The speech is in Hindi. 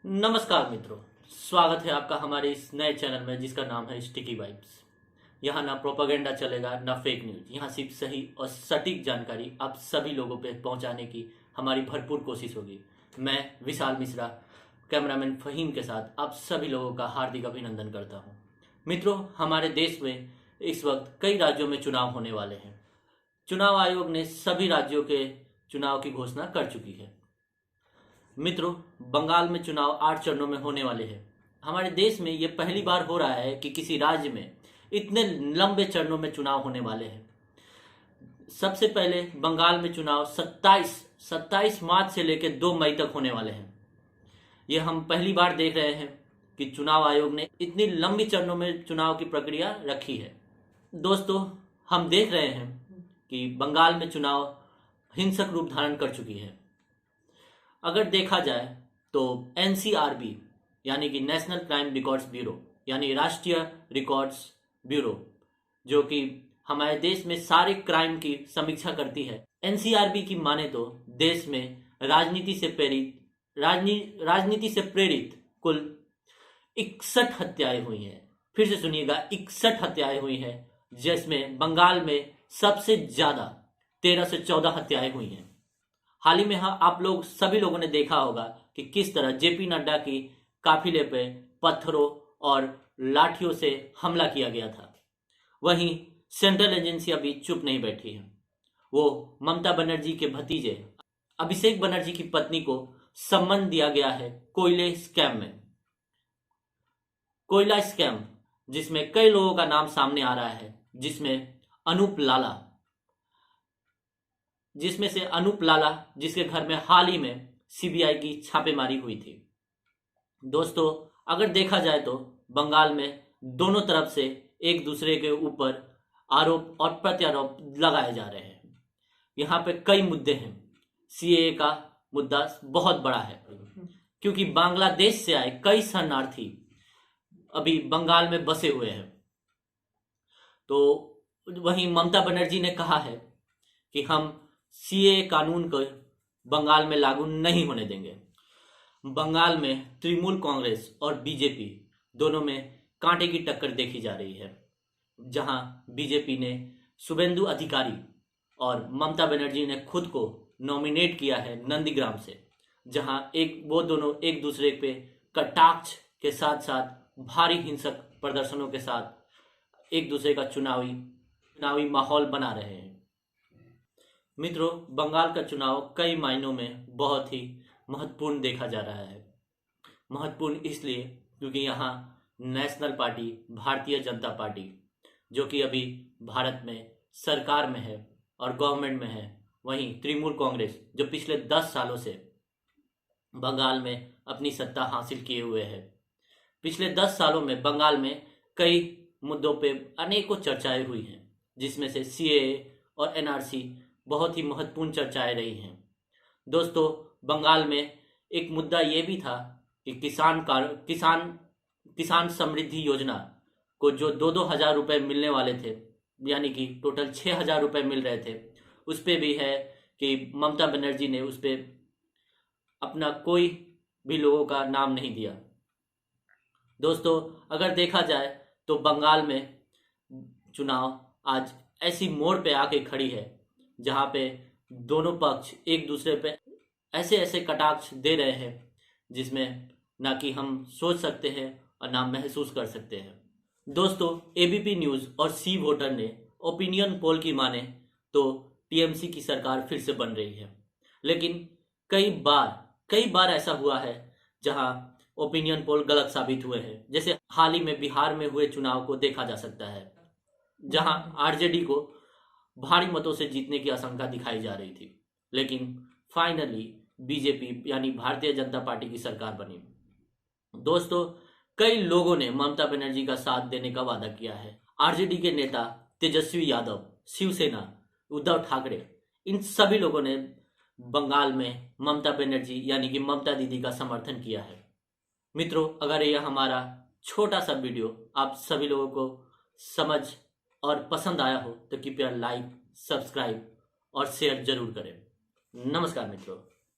नमस्कार मित्रों, स्वागत है आपका हमारे इस नए चैनल में जिसका नाम है स्टिकी वाइब्स। यहाँ ना प्रोपागेंडा चलेगा ना फेक न्यूज। यहाँ सिर्फ सही और सटीक जानकारी आप सभी लोगों पे पहुँचाने की हमारी भरपूर कोशिश होगी। मैं विशाल मिश्रा कैमरामैन फहीम के साथ आप सभी लोगों का हार्दिक अभिनंदन करता हूँ। मित्रों, हमारे देश में इस वक्त कई राज्यों में चुनाव होने वाले हैं। चुनाव आयोग ने सभी राज्यों के चुनाव की घोषणा कर चुकी है। मित्रों, बंगाल में चुनाव 8 चरणों में होने वाले हैं। हमारे देश में ये पहली बार हो रहा है कि किसी राज्य में इतने लंबे चरणों में चुनाव होने वाले हैं। सबसे पहले बंगाल में चुनाव 27 मार्च से लेकर 2 मई तक होने वाले हैं। ये हम पहली बार देख रहे हैं कि चुनाव आयोग ने इतनी लंबी चरणों में चुनाव की प्रक्रिया रखी है। दोस्तों, हम देख रहे हैं कि बंगाल में चुनाव हिंसक रूप धारण कर चुकी है। अगर देखा जाए तो एनसीआरबी यानी कि नेशनल क्राइम रिकॉर्ड्स ब्यूरो यानी राष्ट्रीय रिकॉर्ड्स ब्यूरो, जो कि हमारे देश में सारे क्राइम की समीक्षा करती है, एनसीआरबी की माने तो देश में राजनीति से प्रेरित कुल 61 हत्याएं हुई हैं। फिर से सुनिएगा, 61 हत्याएं हुई हैं, जिसमें बंगाल में सबसे ज्यादा 13 से 14 हत्याएं हुई हैं। हाल ही में आप लोग सभी लोगों ने देखा होगा कि किस तरह जेपी नड्डा की काफिले पे पत्थरों और लाठियों से हमला किया गया था। वहीं सेंट्रल एजेंसियां भी चुप नहीं बैठी हैं। वो ममता बनर्जी के भतीजे अभिषेक बनर्जी की पत्नी को सम्मन दिया गया है कोयला स्कैम, जिसमें कई लोगों का नाम सामने आ रहा है, जिसमें से अनूप लाला, जिसके घर में हाल ही में सीबीआई की छापेमारी हुई थी। दोस्तों, अगर देखा जाए तो बंगाल में दोनों तरफ से एक दूसरे के ऊपर आरोप और प्रत्यारोप लगाए जा रहे हैं। यहाँ पे कई मुद्दे हैं। सीएए का मुद्दा बहुत बड़ा है, क्योंकि बांग्लादेश से आए कई शरणार्थी अभी बंगाल में बसे हुए हैं। तो वहीं ममता बनर्जी ने कहा है कि हम सीएए कानून को बंगाल में लागू नहीं होने देंगे। बंगाल में तृणमूल कांग्रेस और बीजेपी दोनों में कांटे की टक्कर देखी जा रही है, जहां बीजेपी ने शुभेंदु अधिकारी और ममता बनर्जी ने खुद को नॉमिनेट किया है नंदीग्राम से, जहां वो दोनों एक दूसरे पे कटाक्ष के साथ साथ भारी हिंसक प्रदर्शनों के साथ एक दूसरे का चुनावी माहौल बना रहे हैं। मित्रों, बंगाल का चुनाव कई मायनों में बहुत ही महत्वपूर्ण देखा जा रहा है। महत्वपूर्ण इसलिए क्योंकि यहाँ national party Bharatiya Janata party, जो कि अभी भारत में सरकार में है और गवर्नमेंट में है, वहीं तृणमूल कांग्रेस, जो पिछले 10 सालों से बंगाल में अपनी सत्ता हासिल किए हुए है। पिछले 10 सालों में बंगाल में कई मुद्दों पे अनेकों चर्चाएं हुई हैं, जिसमें से सीएए और एनआरसी बहुत ही महत्वपूर्ण चर्चाएं रही हैं। दोस्तों, बंगाल में एक मुद्दा ये भी था कि किसान समृद्धि योजना को जो 2-2 हजार रुपए मिलने वाले थे, यानी कि टोटल 6,000 रुपए मिल रहे थे, उस पे भी है कि ममता बनर्जी ने उस पे अपना कोई भी लोगों का नाम नहीं दिया। दोस्तों, अगर देखा जाए तो बंगाल में चुनाव आज ऐसी मोड़ पे आके खड़ी है, जहां पे दोनों पक्ष एक दूसरे पे ऐसे ऐसे कटाक्ष दे रहे हैं, जिसमें ना कि हम सोच सकते हैं और ना महसूस कर सकते हैं। दोस्तों, एबीपी न्यूज और सी वोटर ने ओपिनियन पोल की माने तो टीएमसी की सरकार फिर से बन रही है, लेकिन कई बार ऐसा हुआ है जहां ओपिनियन पोल गलत साबित हुए हैं। जैसे हाल ही में बिहार में हुए चुनाव को देखा जा सकता है, जहां आरजेडी को भारी मतों से जीतने की आशंका दिखाई जा रही थी, लेकिन फाइनली बीजेपी यानी भारतीय जनता पार्टी की सरकार बनी। दोस्तों, कई लोगों ने ममता बनर्जी का साथ देने का वादा किया है। आरजेडी के नेता तेजस्वी यादव, शिवसेना, उद्धव ठाकरे, इन सभी लोगों ने बंगाल में ममता बनर्जी यानी कि ममता दीदी का समर्थन किया है। मित्रों, अगर यह हमारा छोटा सा वीडियो आप सभी लोगों को समझ और पसंद आया हो तो कृपया लाइक, सब्सक्राइब और शेयर जरूर करें। नमस्कार मित्रों।